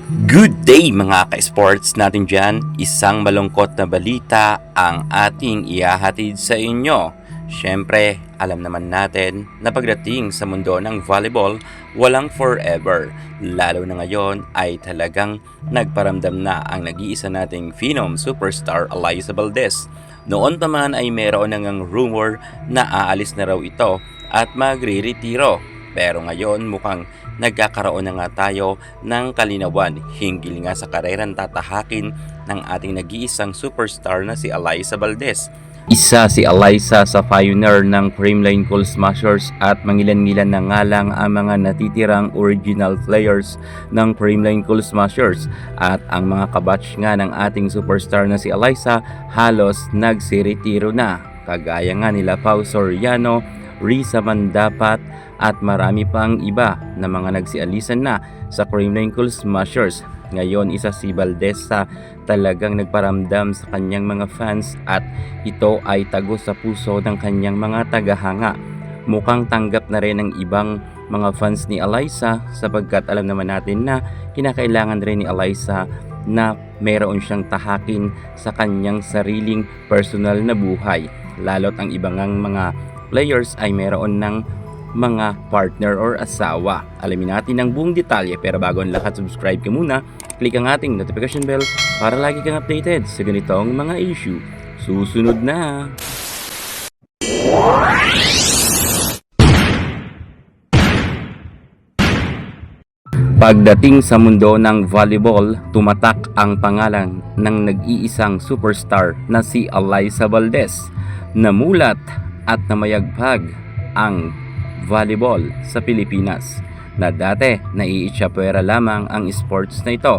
Good day mga ka-sports natin dyan. Isang malungkot na balita ang ating ihahatid sa inyo. Siyempre, alam naman natin na pagdating sa mundo ng volleyball, walang forever. Lalo na ngayon ay talagang nagparamdam na ang nag-iisa nating phenom superstar Alyssa Valdez. Noon pa man ay meron nang rumor na aalis na raw ito at magre-retiro. Pero ngayon mukhang nagkakaroon na nga tayo ng kalinawan hinggil nga sa karerang tatahakin ng ating nag-iisang superstar na si Alyssa Valdez. Isa si Alyssa sa pioneer ng Creamline Cool Smashers at mangilan-ngilan na nga lang ang mga natitirang original players ng Creamline Cool Smashers at ang mga kabatch nga ng ating superstar na si Alyssa halos nagsiretiro na, kagaya nga nila Pau Soriano, Risa Mandapat at marami pang iba na mga nagsialisan na sa Creamline Cool Smashers. Ngayon isa si Valdez sa talagang nagparamdam sa kanyang mga fans at ito ay tago sa puso ng kanyang mga tagahanga. Mukhang tanggap na rin ng ibang mga fans ni Alyssa sapagkat alam naman natin na kinakailangan rin ni Alyssa na mayroon siyang tahakin sa kanyang sariling personal na buhay. Lalo't ang ibang mga players ay mayroon ng mga partner or asawa. Alamin natin ang buong detalye, pero bago ang lahat, subscribe ka muna, click ang ating notification bell para lagi kang updated sa ganitong mga issue. Susunod na! Pagdating sa mundo ng volleyball, tumatak ang pangalan ng nag-iisang superstar na si Alyssa Valdez. Namulat at namayagpag ang volleyball sa Pilipinas na dati naiitsapwera lamang ang sports na ito.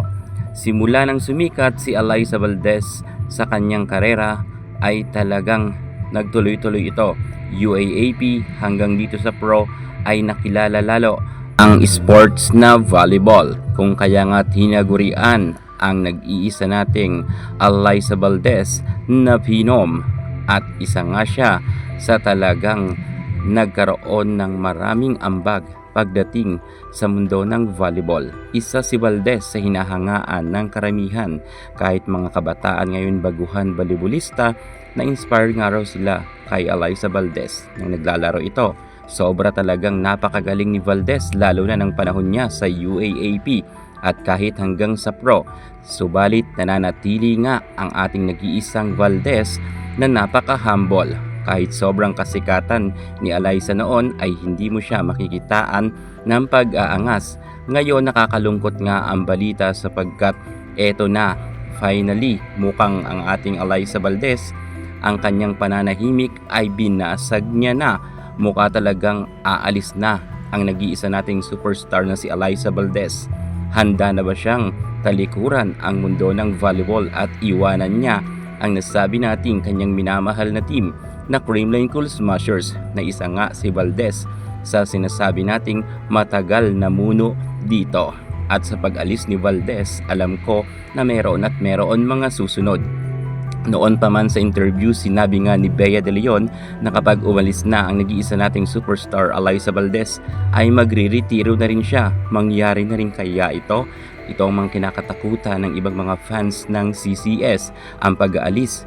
Simula nang sumikat si Alyssa Valdez sa kanyang karera ay talagang nagtuloy-tuloy ito. UAAP hanggang dito sa pro ay nakilala lalo ang sports na volleyball, kung kaya nga tinagurian ang nag-iisa nating Alyssa Valdez na phenom at isa nga siya sa talagang nagkaroon ng maraming ambag pagdating sa mundo ng volleyball. Isa si Valdez sa hinahangaan ng karamihan, kahit mga kabataan ngayon baguhan volleyballista na inspired nga raw sila kay Alyssa Valdez nang naglalaro ito. Sobra talagang napakagaling ni Valdez lalo na ng panahon niya sa UAAP at kahit hanggang sa pro. Subalit nananatili nga ang ating nag-iisang Valdez na napaka-humble. Kahit sobrang kasikatan ni Alyssa noon ay hindi mo siya makikitaan ng pag-aangas. Ngayon nakakalungkot nga ang balita sapagkat eto na, finally, mukhang ang ating Alyssa Valdez, ang kanyang pananahimik ay binasag niya na. Mukha talagang aalis na ang nag-iisa nating superstar na si Alyssa Valdez. Handa na ba siyang talikuran ang mundo ng volleyball at iwanan niya ang nasabi nating kanyang minamahal na team na Creamline Cool Smashers na isa nga si Valdez sa sinasabi nating matagal na muno dito. At sa pag-alis ni Valdez, alam ko na meron mga susunod. Noon pa man sa interview, sinabi nga ni Bea De Leon na kapag umalis na ang nag-iisa nating superstar Alyssa Valdez ay magre-retiro na rin siya. Mangyari na rin kaya ito? Ito ang mga kinakatakutan ng ibang mga fans ng CCS, ang pag-aalis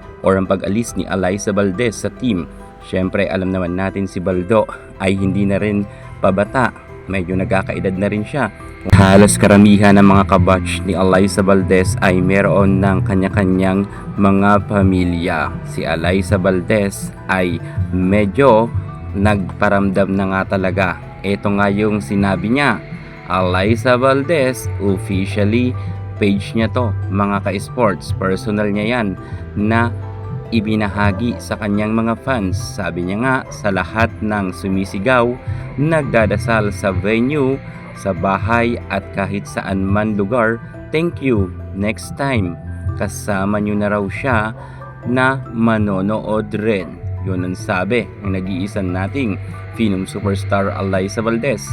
ni Alyssa Valdez sa team. Syempre alam naman natin si Baldo ay hindi na rin pabata, medyo nagkakaedad na rin siya. Halos karamihan ng mga kabatch ni Alyssa Valdez ay meron ng kanya-kanyang mga pamilya. Si Alyssa Valdez ay medyo nagparamdam na nga talaga. Ito nga yung sinabi niya, Alyssa Valdez, officially page niya to, mga ka-sports, personal niya yan na ibinahagi sa kanyang mga fans. Sabi niya nga sa lahat ng sumisigaw, nagdadasal sa venue, sa bahay at kahit saan man lugar, thank you, next time kasama nyo na raw siya na manonood rin. Yun ang sabi ng nag-iisan nating phenom superstar Alyssa Valdez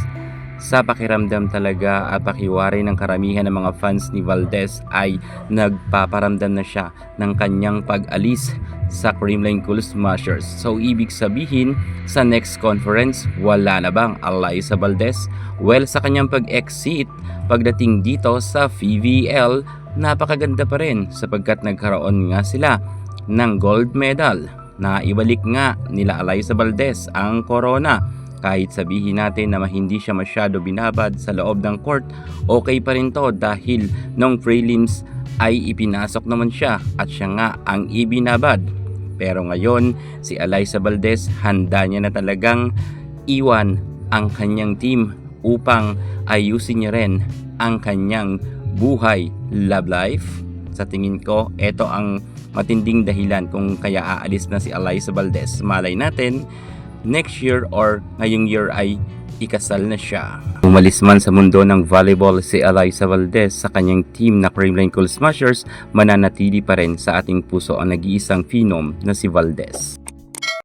sa pakiramdam talaga at pakiwari ng karamihan ng mga fans ni Valdez ay nagpaparamdam na siya ng kanyang pag-alis sa Creamline Cool Smashers. So ibig sabihin, sa next conference, wala na bang Alyssa Valdez? Well, sa kanyang pag-exit, pagdating dito sa VVL, napakaganda pa rin sapagkat nagkaroon nga sila ng gold medal na ibalik nga nila Alyssa Valdez ang corona. Kahit sabihin natin na hindi siya masyado binabad sa loob ng court, okay pa rin to dahil nung prelims ay ipinasok naman siya at siya nga ang ibinabad. Pero ngayon, si Alyssa Valdez handa niya na talagang iwan ang kanyang team upang ayusin niya rin ang kanyang buhay, love life. Sa tingin ko, ito ang matinding dahilan kung kaya aalis na si Alyssa Valdez. Malay natin, next year or ngayong year ay ikasal na siya. Umalis man sa mundo ng volleyball si Alyssa Valdez sa kanyang team na Creamline Cool Smashers, mananatili pa rin sa ating puso ang nag-iisang phenom na si Valdez.